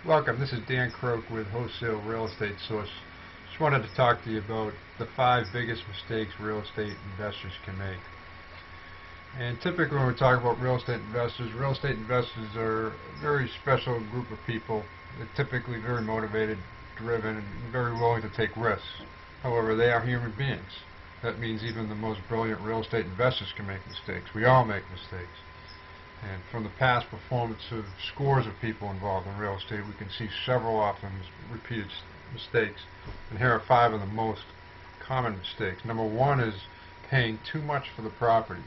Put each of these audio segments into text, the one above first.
Welcome. This is Dan Croak with Wholesale Real Estate Source. Just wanted to talk to you about the 5 biggest mistakes real estate investors can make. And typically when we talk about real estate investors are a very special group of people. They're typically very motivated, driven, and very willing to take risks. However, they are human beings. That means even the most brilliant real estate investors can make mistakes. We all make mistakes. And from the past performance of scores of people involved in real estate, we can see several often repeated mistakes. And here are 5 of the most common mistakes. Number 1 is paying too much for the property.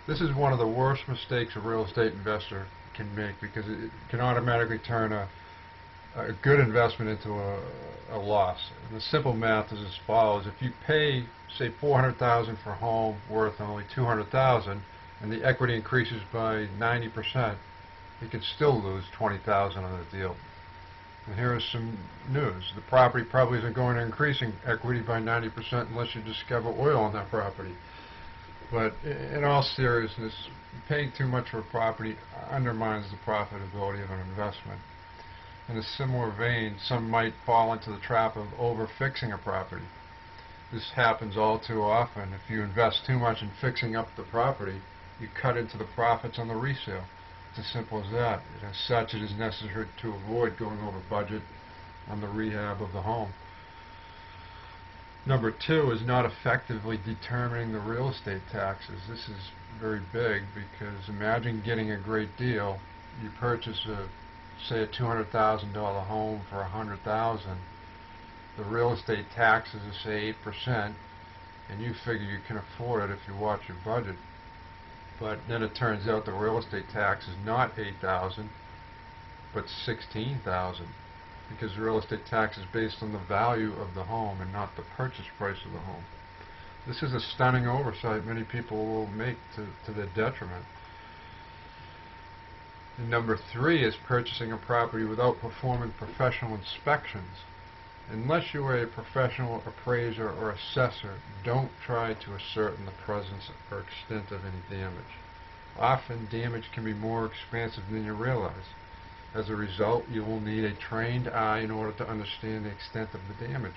This is one of the worst mistakes a real estate investor can make because it can automatically turn a good investment into a loss. And the simple math is as follows. If you pay, say, $400,000 for a home worth only $200,000, and the equity increases by 90%, you can still lose $20,000 on the deal. And here is some news. The property probably isn't going to increase in equity by 90% unless you discover oil on that property. But in all seriousness, paying too much for a property undermines the profitability of an investment. In a similar vein, some might fall into the trap of over-fixing a property. This happens all too often. If you invest too much in fixing up the property, you cut into the profits on the resale. It's as simple as that. And as such, it is necessary to avoid going over budget on the rehab of the home. Number 2 is not effectively determining the real estate taxes. This is very big because imagine getting a great deal. You purchase say a $200,000 home for $100,000. The real estate taxes are say 8%, and you figure you can afford it if you watch your budget. But then it turns out the real estate tax is not $8,000, but $16,000, because the real estate tax is based on the value of the home and not the purchase price of the home. This is a stunning oversight many people will make to their detriment. And number 3 is purchasing a property without performing professional inspections. Unless you are a professional appraiser or assessor, don't try to ascertain the presence or extent of any damage. Often, damage can be more expansive than you realize. As a result, you will need a trained eye in order to understand the extent of the damage.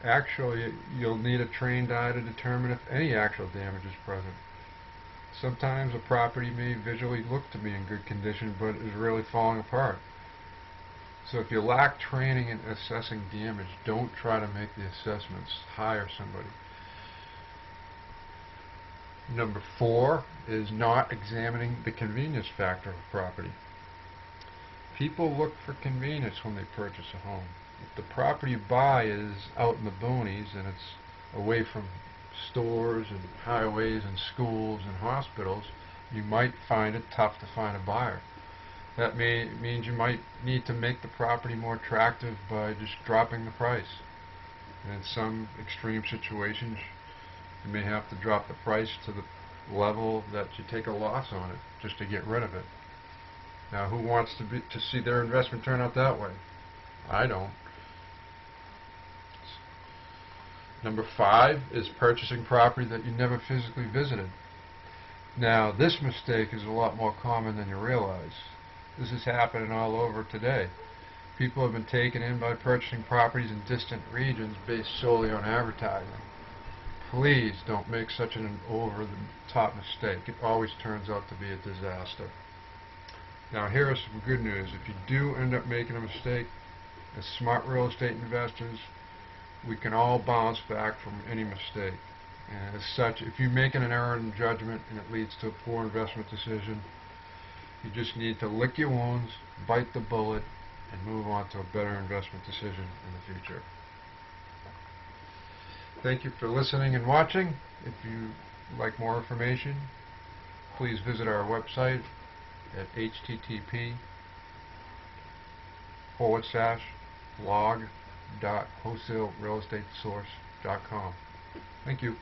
Actually, you'll need a trained eye to determine if any actual damage is present. Sometimes a property may visually look to be in good condition, but is really falling apart. So if you lack training in assessing damage, don't try to make the assessments. Hire somebody. Number 4 is not examining the convenience factor of a property. People look for convenience when they purchase a home. If the property you buy is out in the boonies and it's away from stores and highways and schools and hospitals, you might find it tough to find a buyer. That means you might need to make the property more attractive by just dropping the price. And in some extreme situations, you may have to drop the price to the level that you take a loss on it just to get rid of it. Now, who wants to see their investment turn out that way? I don't. Number 5 is purchasing property that you never physically visited. Now, this mistake is a lot more common than you realize. This is happening all over today. People have been taken in by purchasing properties in distant regions based solely on advertising. Please don't make such an over-the-top mistake. It always turns out to be a disaster. Now, here is some good news. If you do end up making a mistake, as smart real estate investors, we can all bounce back from any mistake. And as such, if you're making an error in judgment and it leads to a poor investment decision, you just need to lick your wounds, bite the bullet, and move on to a better investment decision in the future. Thank you for listening and watching. If you like more information, please visit our website at http://blog.wholesalerealestatesource.com. Thank you.